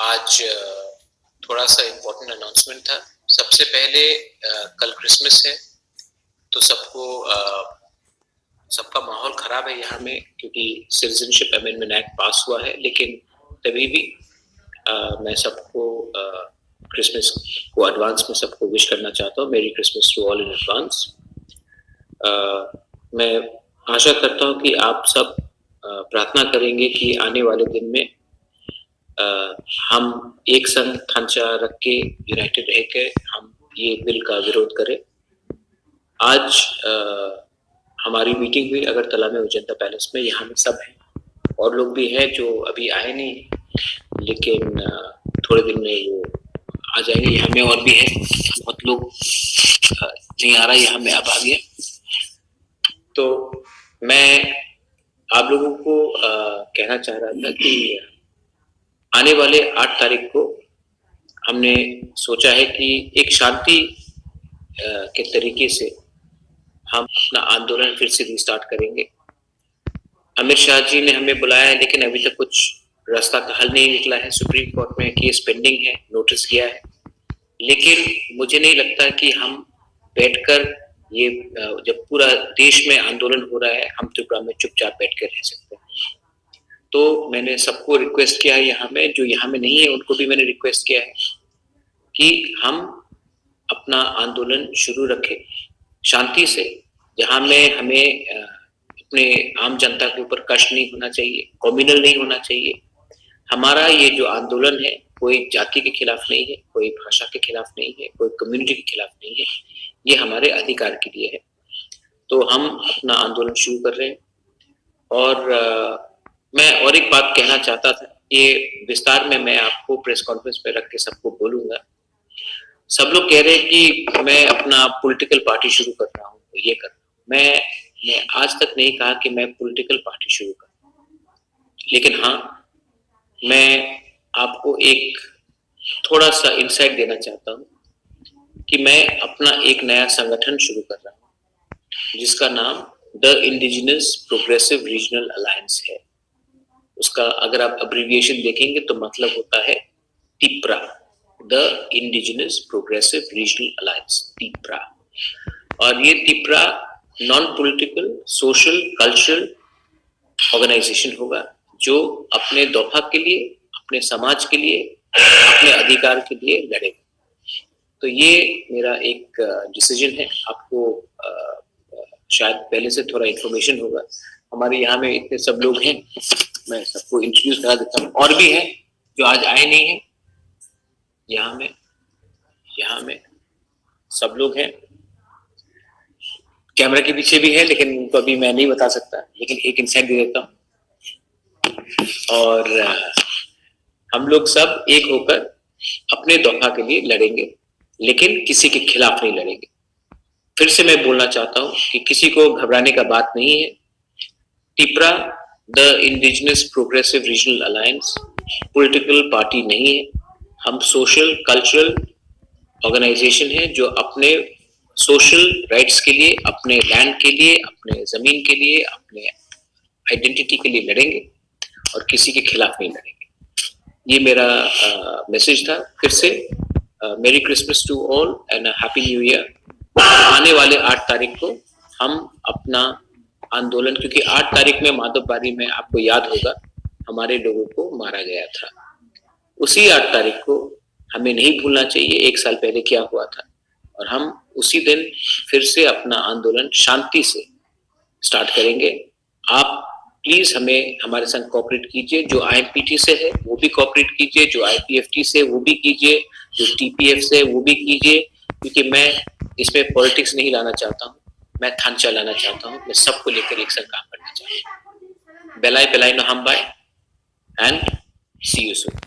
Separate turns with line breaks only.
आज थोड़ा सा इम्पोर्टेंट अनाउंसमेंट था। सबसे पहले कल क्रिसमस है, तो सबका माहौल खराब है यहाँ में, क्योंकि सिटीजनशिप अमेंडमेंट एक्ट पास हुआ है। लेकिन तभी भी मैं सबको क्रिसमस को एडवांस में सबको विश करना चाहता हूँ। Merry Christmas to all in advance. मैं आशा करता हूँ कि आप सब प्रार्थना करेंगे कि आने वाले दिन में हम एक संग ढांचा रख के यूनाइटेड रह के हम ये बिल का विरोध करें। आज हमारी मीटिंग हुई अगरतला में अजंता पैलेस में। यहाँ में सब हैं और लोग भी हैं जो अभी आए नहीं, लेकिन थोड़े दिन में वो आ जाएंगे। यहाँ में और भी है, बहुत लोग नहीं आ रहा, यहाँ में अब आ गया। तो मैं आप लोगों को कहना चाह रहा था कि आने वाले 8 तारीख को हमने सोचा है कि एक शांति के तरीके से हम अपना आंदोलन फिर से रिस्टार्ट करेंगे। अमित शाह जी ने हमें बुलाया है, लेकिन अभी तक कुछ रास्ता का हल नहीं निकला है। सुप्रीम कोर्ट में केस पेंडिंग है, नोटिस गया है, लेकिन मुझे नहीं लगता कि हम बैठकर ये जब पूरा देश में आंदोलन हो रहा है, हम त्रिपुरा में चुपचाप बैठ कर रह सकते हैं। तो मैंने सबको रिक्वेस्ट किया है, यहाँ में जो यहाँ में नहीं है उनको भी मैंने रिक्वेस्ट किया है कि हम अपना आंदोलन शुरू रखें शांति से, जहाँ में हमें अपने आम जनता के ऊपर कष्ट नहीं होना चाहिए, कम्युनल नहीं होना चाहिए। हमारा ये जो आंदोलन है कोई जाति के खिलाफ नहीं है, कोई भाषा के खिलाफ नहीं है, कोई कम्युनिटी के खिलाफ नहीं है, ये हमारे अधिकार के लिए है। तो हम अपना आंदोलन शुरू कर रहे हैं। और मैं और एक बात कहना चाहता था, ये विस्तार में मैं आपको प्रेस कॉन्फ्रेंस पे रख के सबको बोलूंगा। सब लोग कह रहे हैं कि मैं अपना पॉलिटिकल पार्टी शुरू कर रहा हूँ, ये कर रहा हूँ। मैं आज तक नहीं कहा कि मैं पॉलिटिकल पार्टी शुरू कर रहा हूँ, लेकिन हाँ, मैं आपको एक थोड़ा सा इंसाइट देना चाहता हूँ कि मैं अपना एक नया संगठन शुरू कर रहा हूँ, जिसका नाम the indigenous progressive regional alliance है। उसका अगर आप अब्रिविएशन देखेंगे तो मतलब होता है Tipra, the indigenous progressive regional alliance, Tipra. और ये Tipra non political social cultural organisation होगा, जो अपने दोफा के लिए, अपने समाज के लिए, अपने अधिकार के लिए लड़ेगा। तो ये मेरा एक डिसीजन है। आपको शायद पहले से थोड़ा इन्फॉर्मेशन होगा। हमारे यहाँ में इतने सब लोग हैं, मैं सबको इंट्रोड्यूस करा देता हूँ। और भी हैं जो आज आए नहीं हैं, यहाँ में सब लोग हैं। कैमरा के पीछे भी है, लेकिन उनको अभी मैं नहीं बता सकता, लेकिन एक इंसाइट दे देता हूँ। और हम लोग सब एक होकर अपने दफा के लिए लड़ेंगे, लेकिन किसी के खिलाफ नहीं लड़ेंगे। फिर से मैं बोलना चाहता हूँ कि किसी को घबराने का बात नहीं है। Tipra the indigenous progressive regional alliance political party नहीं है। हम सोशल कल्चरल ऑर्गेनाइजेशन है जो अपने सोशल राइट्स के लिए, अपने लैंड के लिए, अपने जमीन के लिए, अपने आइडेंटिटी के लिए लड़ेंगे और किसी के खिलाफ नहीं लड़ेंगे। ये मेरा मैसेज था। फिर से merry Christmas to all and happy new year. आने वाले 8 तारीख को हम अपना आंदोलन, क्योंकि 8 तारीख में माधवबारी में आपको याद होगा हमारे लोगों को मारा गया था। उसी 8 तारीख को हमें नहीं भूलना चाहिए 1 साल पहले क्या हुआ था, और हम उसी दिन फिर से अपना आंदोलन शांति से स्टार्ट करेंगे। आप प्लीज हमें हमारे साथ कोऑपरेट कीजिए। जो आईएमपीटी से है वो भी कोऑपरेट कीजिए, जो आईपीएफटी से वो भी कीजिए, जो टीपीएफ से वो भी कीजिए, क्योंकि मैं इसमें पॉलिटिक्स नहीं लाना चाहता हूँ, मैं ढांचा लाना चाहता हूँ। मैं सबको लेकर एक साथ काम करना चाहता हूँ। बेलाई बेलाई नो हम bye and see you soon.